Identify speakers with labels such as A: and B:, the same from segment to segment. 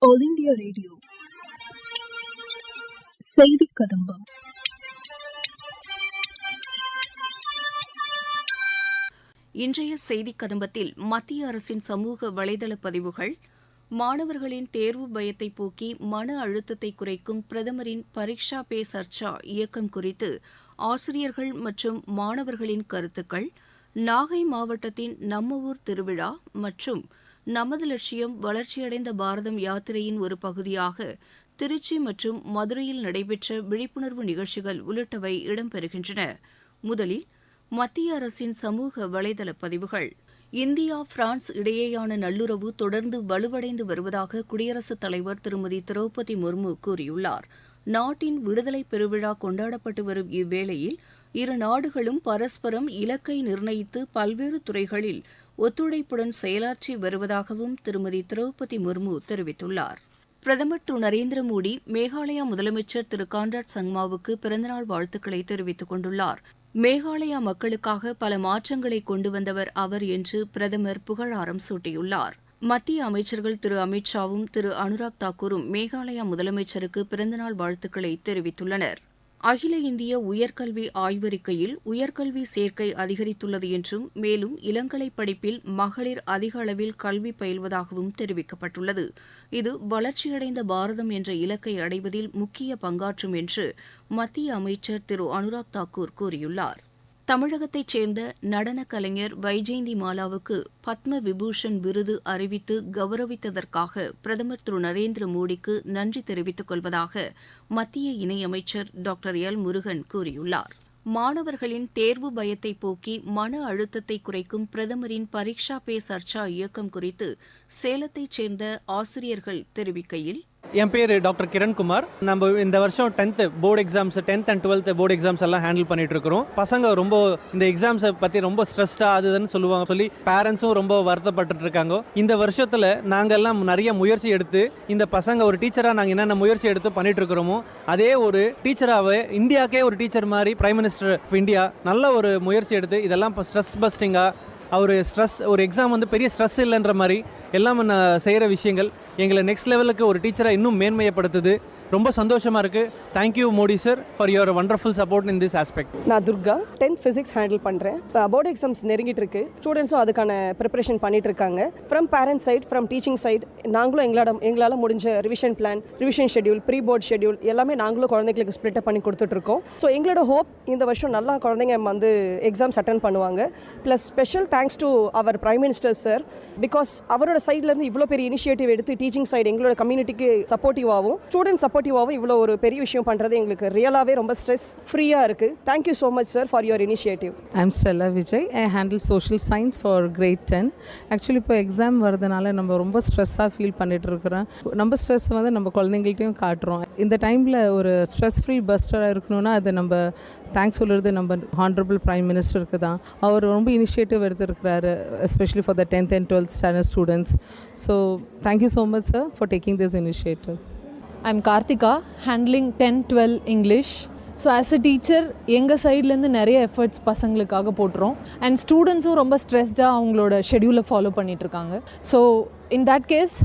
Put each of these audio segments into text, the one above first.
A: All India radio செய்தி கதம்பம்.
B: இன்றைய செய்தி கதம்பத்தில் மத்திய அரசின் சமூக வலைதள பதிவுகள், மாணவர்களின் தேர்வு பயத்தை போக்கி மன அழுத்தத்தை குறைக்கும் பிரதமரின் பரீக்ஷா பே சர்ச்சா இயக்கம் குறித்து ஆசிரியர்கள் மற்றும் மாணவர்களின் கருத்துக்கள், நாகை மாவட்டத்தின் நம்ம ஊர் திருவிழா மற்றும் நமது லட்சியம் வளர்ச்சியடைந்த பாரதம் யாத்திரையின் ஒரு பகுதியாக திருச்சி மற்றும் மதுரையில் நடைபெற்ற விழிப்புணர்வு நிகழ்ச்சிகள் உள்ளிட்டவை இடம்பெறுகின்றன. முதலில் மத்திய அரசின் சமூக வலைதள பதிவுகள். இந்தியா பிரான்ஸ் இடையேயான நல்லுறவு தொடர்ந்து வலுவடைந்து வருவதாக குடியரசுத் தலைவர் திருமதி திரௌபதி முர்மு கூறியுள்ளார். நாட்டின் விடுதலை பெருவிழா கொண்டாடப்பட்டு வரும் இவ்வேளையில் இரு நாடுகளும் பரஸ்பரம் இலக்கை நிர்ணயித்து பல்வேறு துறைகளில் ஒத்துழைப்புடன் செயலாற்றி வருவதாகவும் திருமதி திரௌபதி முர்மு தெரிவித்துள்ளார். பிரதமர் திரு நரேந்திர மோடி மேகாலயா முதலமைச்சர் திரு கான்ராட் சங்மாவுக்கு பிறந்தநாள் வாழ்த்துக்களை தெரிவித்துக் கொண்டுள்ளார். மேகாலயா மக்களுக்காக பல மாற்றங்களை கொண்டு வந்தவர் அவர் என்று பிரதமர் புகழாரம் சூட்டியுள்ளார். மத்திய அமைச்சர்கள் திரு அமித் ஷாவும் திரு அனுராக் தாக்கூரும் மேகாலயா முதலமைச்சருக்கு பிறந்தநாள் வாழ்த்துக்களை தெரிவித்துள்ளனர். அகில இந்திய உயர்கல்வி ஆய்வறிக்கையில் உயர்கல்வி சேர்க்கை அதிகரித்துள்ளது என்றும் மேலும் இளங்கலை படிப்பில் மகளிர் அதிக அளவில் கல்வி பயில்வதாகவும் தெரிவிக்கப்பட்டுள்ளது. இது வளர்ச்சியடைந்த பாரதம் என்ற இலக்கை அடைவதில் முக்கிய பங்காற்றும் என்று மத்திய அமைச்சர் திரு அனுராக் தாக்கூர் கூறியுள்ளார். தமிழகத்தைச் சேர்ந்த நடன கலைஞர் வைஜெயந்தி மாலாவுக்கு பத்ம விபூஷன் விருது அறிவித்து கௌரவித்ததற்காக பிரதமர் திரு நரேந்திர மோடிக்கு நன்றி தெரிவித்துக் கொள்வதாக மத்திய இணையமைச்சர் டாக்டர் எல் முருகன் கூறியுள்ளார். மாணவர்களின் தேர்வு பயத்தை போக்கி மன அழுத்தத்தை குறைக்கும் பிரதமரின் பரீக்ஷா பே சர்ச்சா இயக்கம் குறித்து சேலத்தைச் சேர்ந்த ஆசிரியர்கள் தெரிவிக்கையில்,
C: என் பேர் டாக்டர் கிரண்குமார். நம்ம இந்த வருஷம் 10th board exams, 10th and 12th board exams எல்லாம் ஹேண்டில் பண்ணிட்டு இருக்கிறோம். பசங்க ரொம்ப இந்த எக்ஸாம்ஸை பற்றி ரொம்ப ஸ்ட்ரெஸ்டா அதுன்னு சொல்லி பேரண்ட்ஸும் ரொம்ப வருத்தப்பட்டு இருக்காங்க. இந்த வருஷத்தில் நாங்கள் எல்லாம் நிறைய முயற்சி எடுத்து இந்த பசங்க ஒரு டீச்சராக நாங்கள் என்னென்ன முயற்சி எடுத்து பண்ணிட்டு இருக்கிறோமோ அதே ஒரு டீச்சராகவே இந்தியாவுக்கே ஒரு டீச்சர் மாதிரி பிரைம் மினிஸ்டர் ஆஃப் இந்தியா நல்ல ஒரு முயற்சி எடுத்து இதெல்லாம் ஸ்ட்ரெஸ் பஸ்டிங்காக ஒரு எக்ஸாம் வந்து பெரிய ஸ்ட்ரெஸ் இல்லைன்ற மாதிரி எல்லாம் செய்கிற விஷயங்கள் எங்களை நெக்ஸ்ட் லெவலுக்கு ஒரு டீச்சரை இன்னும் மேன்மையப்படுத்துது. ரொம்ப சந்தோஷமாக இருக்குது. Thank you Modi sir for your wonderful support in this aspect.
D: நான் துர்கா, 10th ஃபிசிக்ஸ் ஹேண்டில் பண்ணுறேன். இப்போ போர்டு எக்ஸாம்ஸ் நெருங்கிட்டு இருக்கு. ஸ்டூடெண்ட்ஸும் அதுக்கான ப்ரிப்பரேஷன் பண்ணிட்டு இருக்காங்க. From parent side, from teaching side நாங்களும் எங்களால் முடிஞ்ச revision plan, revision schedule, pre board schedule எல்லாமே நாங்களும் குழந்தைங்களுக்கு ஸ்ப்ளிட்டப் பண்ணி கொடுத்துட்ருக்கோம். ஸோ எங்களோட ஹோப் இந்த வருஷம் நல்லா குழந்தைங்க வந்து எக்ஸாம்ஸ் அட்டன் பண்ணுவாங்க. Plus special thanks to our prime minister sir, because அவரோட சைட்லேருந்து இவ்வளோ பெரிய இனிஷியேட்டிவ் எடுத்து டீச்சிங் சைடு எங்களோட கம்யூனிட்டிக்கு சப்போர்ட்டிவாகவும் ஸ்டூடெண்ட் சப்போர்ட்டிவாகவும் இவ்வளோ ஒரு பெரிய விஷயம் பண்ணுறது எங்களுக்கு ரியலாகவே ரொம்ப ஸ்ட்ரெஸ் ஃப்ரீயாக இருக்குது. Thank you so much sir for your initiative.
E: I'm Stella Vijay. I handle social science for grade 10. Actually இப்போ எக்ஸாம் வரதுனால நம்ம ரொம்ப ஸ்ட்ரெஸ்ஸாக ஃபீல் பண்ணிட்டு இருக்கிறோம். நம்ம ஸ்ட்ரெஸ் வந்து நம்ம குழந்தைங்கள்ட்டையும் காட்டுறோம். இந்த டைமில் ஒரு ஸ்ட்ரெஸ் ஃப்ரீ பஸ்டராக இருக்கணும்னா அது நம்ம தேங்க்ஸ் சொல்கிறது நம்ம ஹானரபிள் பிரைம் மினிஸ்டருக்கு தான். அவர் ரொம்ப இனிஷியேட்டிவ் எடுத்துருக்கிறாரு, especially for the 10th and 12th standard students. So thank you so much sir for taking this initiative.
F: I'm Karthika, handling 10-12 English. So as a teacher எங்கள் சைட்லேருந்து நிறைய எஃபர்ட்ஸ் பசங்களுக்காக போட்டுறோம். அண்ட் ஸ்டூடெண்ட்ஸும் ரொம்ப ஸ்ட்ரெஸ்டாக அவங்களோட ஷெட்யூலை ஃபாலோ பண்ணிகிட்ருக்காங்க. ஸோ இன் தட் கேஸ்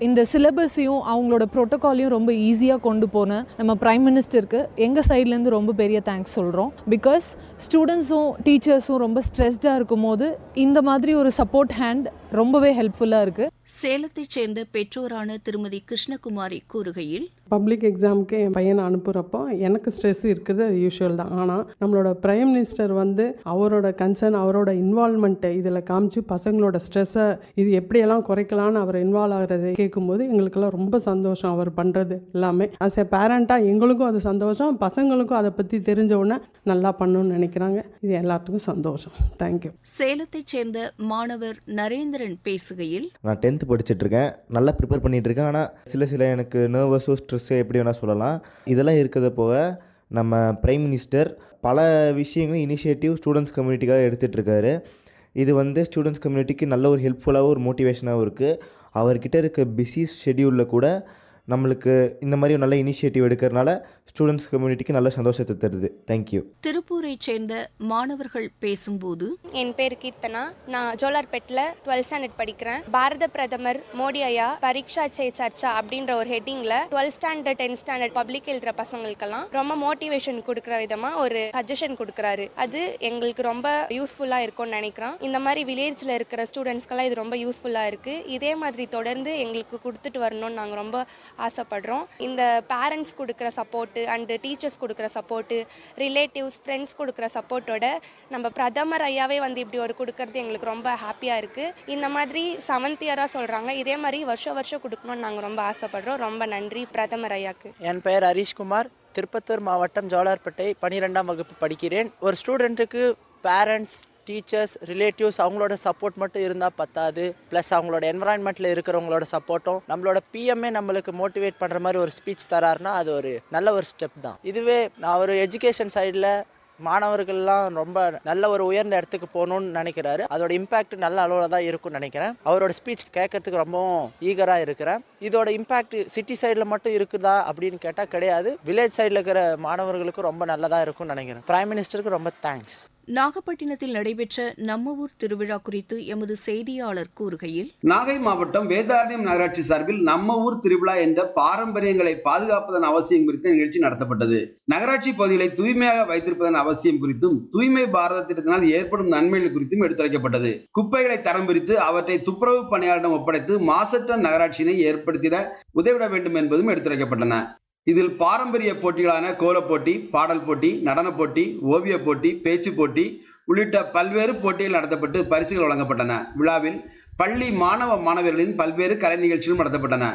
F: இந்த சிலபஸையும் அவங்களோட ப்ரோட்டோக்காலையும் ரொம்ப ஈஸியாக கொண்டு போன நம்ம ப்ரைம் மினிஸ்டருக்கு எங்கள் சைட்லேருந்து ரொம்ப பெரிய தேங்க்ஸ் சொல்கிறோம். பிகாஸ் ஸ்டூடெண்ட்ஸும் டீச்சர்ஸும் ரொம்ப ஸ்ட்ரெஸ்டாக இருக்கும் போது இந்த மாதிரி ஒரு சப்போர்ட் ஹேண்ட் ரொம்பவே ஹெல்ப்ஃபுல்லாக இருக்குது.
B: சேலத்தைச் சேர்ந்த பெற்றோரான திருமதி கிருஷ்ணகுமாரி கூறுகையில்,
G: பப்ளிக் எக்ஸாமுக்கு என் பையனை அனுப்புகிறப்போ எனக்கு ஸ்ட்ரெஸ் இருக்குது, அது யூஷுவல் தான். ஆனால் நம்மளோட பிரைம் மினிஸ்டர் வந்து அவரோட கன்சர்ன், அவரோட இன்வால்மெண்ட்டை இதில் காமிச்சு பசங்களோட ஸ்ட்ரெஸ்ஸை இது எப்படியெல்லாம் குறைக்கலான்னு அவர் இன்வால்வ் ஆகிறதை கேட்கும்போது எங்களுக்கெல்லாம் ரொம்ப சந்தோஷம். அவர் பண்ணுறது எல்லாமே ஆஸ் எ பேரண்ட்டாக எங்களுக்கும் அது சந்தோஷம், பசங்களுக்கும் அதை பற்றி தெரிஞ்ச உடனே நல்லா பண்ணணும்னு நினைக்கிறாங்க. இது எல்லாத்துக்கும் சந்தோஷம். தேங்க்யூ.
B: சேலத்தைச் சேர்ந்த மாணவர் நரேந்திரன் பேசுகையில்,
H: நான் 10th படிச்சுட்ருக்கேன், நல்லா ப்ரிப்பேர் பண்ணிகிட்ருக்கேன். ஆனால் சில எனக்கு நர்வஸோ ஸ்ட்ரெஸ்ஸோ எப்படி வேணால் சொல்லலாம். இதெல்லாம் இருக்கிறத போக நம்ம பிரைம் மினிஸ்டர் பல விஷயங்களும் இனிஷியேட்டிவ் ஸ்டூடெண்ட்ஸ் கம்யூனிட்டிக்காக எடுத்துகிட்ருக்காரு. இது வந்து ஸ்டூடெண்ட்ஸ் கம்யூனிட்டிக்கு நல்ல ஒரு ஹெல்ப்ஃபுல்லாகவும் ஒரு மோட்டிவேஷனாகவும் இருக்குது. அவர்கிட்ட இருக்க பிஸி ஷெட்யூலில் கூட நம்மளுக்கு இந்த மாதிரி நல்ல இனிஷியேட்டிவ் எடுக்கிறதுனால ஸ்டூடெண்ட்ஸ் கம்யூனிட்டிக்கு நல்ல சந்தோஷத்தை தருது. தேங்க்யூ.
B: திருப்பூரைச் சேர்ந்த மாணவர்கள் பேசும்போது,
I: என் பேர் கீர்த்தனா. நான் ஜோலார்பேட்டில் 12th ஸ்டாண்டர்ட் படிக்கிறேன். பாரத பிரதமர் மோடி ஐயா பரீட்சா சே சர்ச்சா அப்படின்ற ஒரு ஹெட்டிங்கில் 12th standard 10th standard public எழுதுகிற பசங்களுக்கெல்லாம் ரொம்ப மோட்டிவேஷன் கொடுக்குற விதமாக ஒரு சஜஷன் கொடுக்குறாரு. அது எங்களுக்கு ரொம்ப யூஸ்ஃபுல்லாக இருக்கும்னு நினைக்கிறேன். இந்த மாதிரி வில்லேஜில் இருக்கிற ஸ்டூடெண்ட்ஸ்க்கெல்லாம் இது ரொம்ப யூஸ்ஃபுல்லாக இருக்குது. இதே மாதிரி தொடர்ந்து எங்களுக்கு கொடுத்துட்டு வரணும்னு நாங்கள் ரொம்ப ஆசைப்படுறோம். இந்த பேரண்ட்ஸ் கொடுக்குற சப்போர்ட்டு அண்டு டீச்சர்ஸ் கொடுக்குற சப்போர்ட்டு, ரிலேட்டிவ்ஸ், ஃப்ரெண்ட்ஸ் கொடுக்குற சப்போர்ட்டோட நம்ம பிரதமர் ஐயாவே வந்து இப்படி ஒரு கொடுக்கறது எங்களுக்கு ரொம்ப ஹாப்பியாக இருக்குது. இந்த மாதிரி 7th இயராக சொல்கிறாங்க. இதே மாதிரி வருஷம் கொடுக்கணும்னு நாங்கள் ரொம்ப ஆசைப்படுறோம். ரொம்ப நன்றி பிரதமர் ஐயாக்கு.
J: என் பெயர் ஹரீஷ்குமார். திருப்பத்தூர் மாவட்டம் ஜோலார்பேட்டை 12ஆம் வகுப்பு படிக்கிறேன். ஒரு ஸ்டூடெண்ட்டுக்கு பேரண்ட்ஸ், டீச்சர்ஸ், ரிலேட்டிவ்ஸ் அவங்களோட சப்போர்ட் மட்டும் இருந்தால் பத்தாது. ப்ளஸ் அவங்களோட என்வரான்மெண்ட்டில் இருக்கிறவங்களோட சப்போர்ட்டும், நம்மளோட பிஎம்ஏ நம்மளுக்கு மோட்டிவேட் பண்ணுற மாதிரி ஒரு ஸ்பீச் தராருன்னா அது ஒரு நல்ல ஒரு ஸ்டெப் தான். இதுவே நான் ஒரு எஜுகேஷன் சைடில் மாணவர்கள்லாம் ரொம்ப நல்ல ஒரு உயர்ந்த இடத்துக்கு போகணும்னு நினைக்கிறாரு. அதோட இம்பேக்ட் நல்ல அளவில் தான் இருக்கும்னு நினைக்கிறேன். அவரோட ஸ்பீச் கேட்கறதுக்கு ரொம்பவும் ஈகராக இருக்கிறேன். இதோட இம்பேக்ட் சிட்டி சைடில் மட்டும் இருக்குதா அப்படின்னு கேட்டால் கிடையாது. வில்லேஜ் சைடில் இருக்கிற மாணவர்களுக்கு ரொம்ப நல்லதாக இருக்கும்னு நினைக்கிறேன். பிரைம் மினிஸ்டருக்கு ரொம்ப தேங்க்ஸ்.
B: நாகப்பட்டினத்தில் நடைபெற்ற நம்ம ஊர் திருவிழா குறித்து எமது செய்தியாளர் கூறுகையில்,
K: நாகை மாவட்டம் வேதாரண்யம் நகராட்சி சார்பில் நம்ம ஊர் திருவிழா என்ற பாரம்பரியங்களை பாதுகாப்பதன் அவசியம் குறித்த நிகழ்ச்சி நடத்தப்பட்டது. நகராட்சி பகுதிகளை தூய்மையாக வைத்திருப்பதன் அவசியம் குறித்தும், தூய்மை பாரத திட்டத்தினால் ஏற்படும் நன்மைகள் குறித்தும் எடுத்துரைக்கப்பட்டது. குப்பைகளை தரம் பிரித்து அவற்றை துப்புரவு பணியாளரிடம் ஒப்படைத்து மாசற்ற நகராட்சியினை ஏற்படுத்திட உதவிட வேண்டும் என்பதும் எடுத்துரைக்கப்பட்டன. இதில் பாரம்பரிய போட்டிகளான கோலப் போட்டி, பாடல் போட்டி, நடன போட்டி, ஓவிய போட்டி, பேச்சு போட்டி உள்ளிட்ட பல்வேறு போட்டிகள் நடத்தப்பட்டு பரிசுகள் வழங்கப்பட்டன. விழாவில் பள்ளி மாணவ மாணவர்களின் பல்வேறு கலை நிகழ்ச்சிகளும் நடத்தப்பட்டன.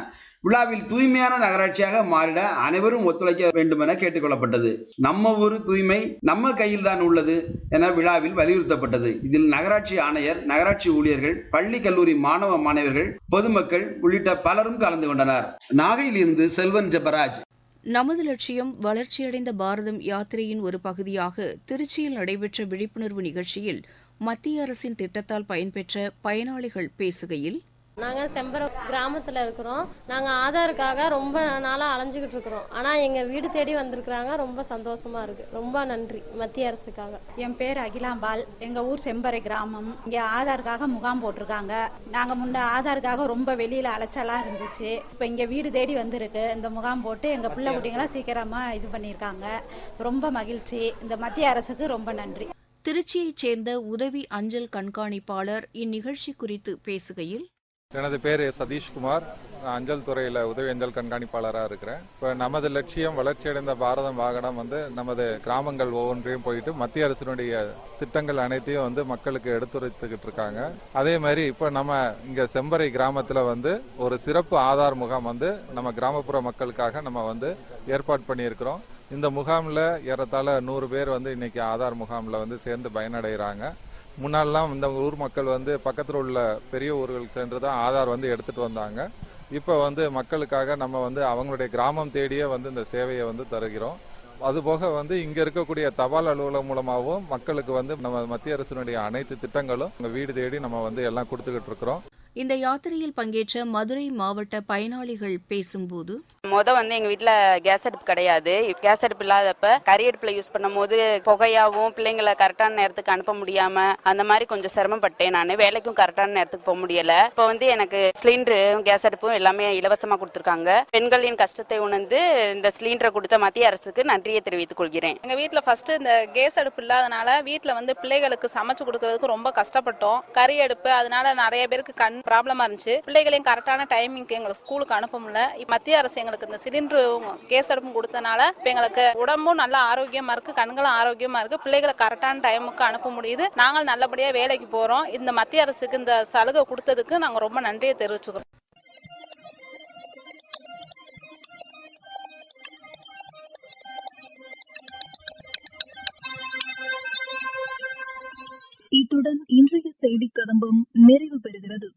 K: விழாவில் தூய்மையான நகராட்சியாக மாறிட அனைவரும் ஒத்துழைக்க வேண்டும் என கேட்டுக்கொள்ளப்பட்டது. நம்ம ஊர் தூய்மை நம்ம கையில் தான் உள்ளது என விழாவில் வலியுறுத்தப்பட்டது. இதில் நகராட்சி ஆணையர், நகராட்சி ஊழியர்கள், பள்ளி கல்லூரி மாணவ மாணவர்கள், பொதுமக்கள் உள்ளிட்ட பலரும் கலந்து கொண்டனர். நாகையில் இருந்து செல்வன் ஜெபராஜ்.
B: நமது லட்சியம் வளர்ச்சியடைந்த பாரதம் யாத்திரையின் ஒரு பகுதியாக திருச்சியில் நடைபெற்ற விழிப்புணர்வு நிகழ்ச்சியில் மத்திய அரசின் திட்டத்தால் பயன்பெற்ற பயனாளிகள் பேசுகையில்,
L: நாங்கள் செம்பரம் கிராமத்தில் இருக்கிறோம். நாங்கள் ஆதாருக்காக ரொம்ப நாளாக அலைஞ்சிக்கிட்டு இருக்கிறோம். ஆனால் எங்கள் வீடு தேடி வந்திருக்கிறாங்க. ரொம்ப சந்தோஷமாக இருக்குது. ரொம்ப நன்றி மத்திய அரசுக்காக.
M: என் பேர் அகிலாம்பாள். எங்கள் ஊர் செம்பரை கிராமம். இங்கே ஆதாருக்காக முகாம் போட்டிருக்காங்க. நாங்கள் முன்ன ஆதாருக்காக ரொம்ப வெளியில் அலைச்சலாக இருந்துச்சு. இப்போ இங்கே வீடு தேடி வந்திருக்கு. இந்த முகாம் போட்டு எங்கள் பிள்ளை குட்டிங்களாம் சீக்கிரமாக இது பண்ணியிருக்காங்க. ரொம்ப மகிழ்ச்சி. இந்த மத்திய அரசுக்கு ரொம்ப நன்றி.
B: திருச்சியைச் சேர்ந்த உதவி அஞ்சல் கண்காணிப்பாளர் இந்நிகழ்ச்சி குறித்து பேசுகையில்,
N: எனது பேர் சதீஷ்குமார். நான் அஞ்சல் துறையில் உதவி அஞ்சல் கண்காணிப்பாளராக இருக்கிறேன். இப்போ நமது லட்சியம் வளர்ச்சியடைந்த பாரதம் வாகனம் நமது கிராமங்கள் ஒவ்வொன்றையும் போயிட்டு மத்திய அரசினுடைய திட்டங்கள் அனைத்தையும் மக்களுக்கு எடுத்துரைத்துக்கிட்டு இருக்காங்க. அதே மாதிரி இப்போ நம்ம இங்கே செம்பரை கிராமத்தில் ஒரு சிறப்பு ஆதார் முகாம் நம்ம கிராமப்புற மக்களுக்காக நம்ம ஏற்பாடு பண்ணியிருக்கிறோம். இந்த முகாமில் ஏறத்தாழ 100 பேர் இன்னைக்கு ஆதார் முகாமில் சேர்ந்து பயனடைகிறாங்க. முன்னாடிலாம் இந்த ஊர் மக்கள் பக்கத்தில் உள்ள பெரிய ஊர்களுக்கு சென்று தான் ஆதார் எடுத்துட்டு வந்தாங்க. இப்போ மக்களுக்காக நம்ம அவங்களுடைய கிராமம் தேடியே இந்த சேவையை தருகிறோம். அதுபோக இங்க இருக்கக்கூடிய தபால் அலுவலகம் மூலமாகவும் மக்களுக்கு நம்ம மத்திய அரசினுடைய அனைத்து திட்டங்களும் வீடு தேடி நம்ம எல்லாம் கொடுத்துக்கிட்டு இருக்கிறோம்.
B: இந்த யாத்திரையில் பங்கேற்ற மதுரை மாவட்ட பயனாளிகள் பேசும்போது,
O: எங்க வீட்டுல கேஸ் அடுப்பு கிடையாது. கேஸ் அடுப்பு இல்லாதப்ப கரி அடுப்புல யூஸ் பண்ணும் போது புகையாவும் பிள்ளைங்களை கரெக்டான நேரத்துக்கு அனுப்ப முடியாம அந்த மாதிரி கொஞ்சம் சிரமப்பட்டேன். நான் வேலைக்கும் கரெக்டான நேரத்துக்கு போக முடியல. இப்போ எனக்கு சிலிண்டரும் கேஸ் அடுப்பும் எல்லாமே இலவசமா கொடுத்துருக்காங்க. பெண்களின் கஷ்டத்தை உணர்ந்து இந்த சிலிண்டரை கொடுத்த மத்திய அரசுக்கு நன்றியை தெரிவித்துக் கொள்கிறேன்.
P: எங்க வீட்டுல ஃபர்ஸ்ட் இந்த கேஸ் அடுப்பு இல்லாதனால வீட்டுல பிள்ளைகளுக்கு சமைச்சு கொடுக்கறதுக்கு ரொம்ப கஷ்டப்பட்டோம். கரி அடுப்பு அதனால நிறைய பேருக்கு கண் ப்ராப்ளமா இருந்துச்சு. பிள்ளைகளையும் கரெக்டான டைமிங்க்கு எங்களுக்கு ஸ்கூலுக்கு அனுப்ப முடியல. மத்திய அரசு எங்களுக்கு இந்த சிலிண்டரும் கேஸ் அடுப்பும் கொடுத்தனால இப்போ எங்களுக்கு உடம்பும் நல்லா ஆரோக்கியமா இருக்கு, கண்களும் ஆரோக்கியமா இருக்கு. பிள்ளைகளை கரெக்டான டைமுக்கு அனுப்ப முடியுது. நாங்கள் நல்லபடியா வேலைக்கு போறோம். இந்த மத்திய அரசுக்கு இந்த சலுகை கொடுத்ததுக்கு நாங்க ரொம்ப நன்றியை தெரிவிச்சுக்கிறோம்.
A: இத்துடன் இன்றைய செய்தி கதம்பம் நிறைவு பெறுகிறது.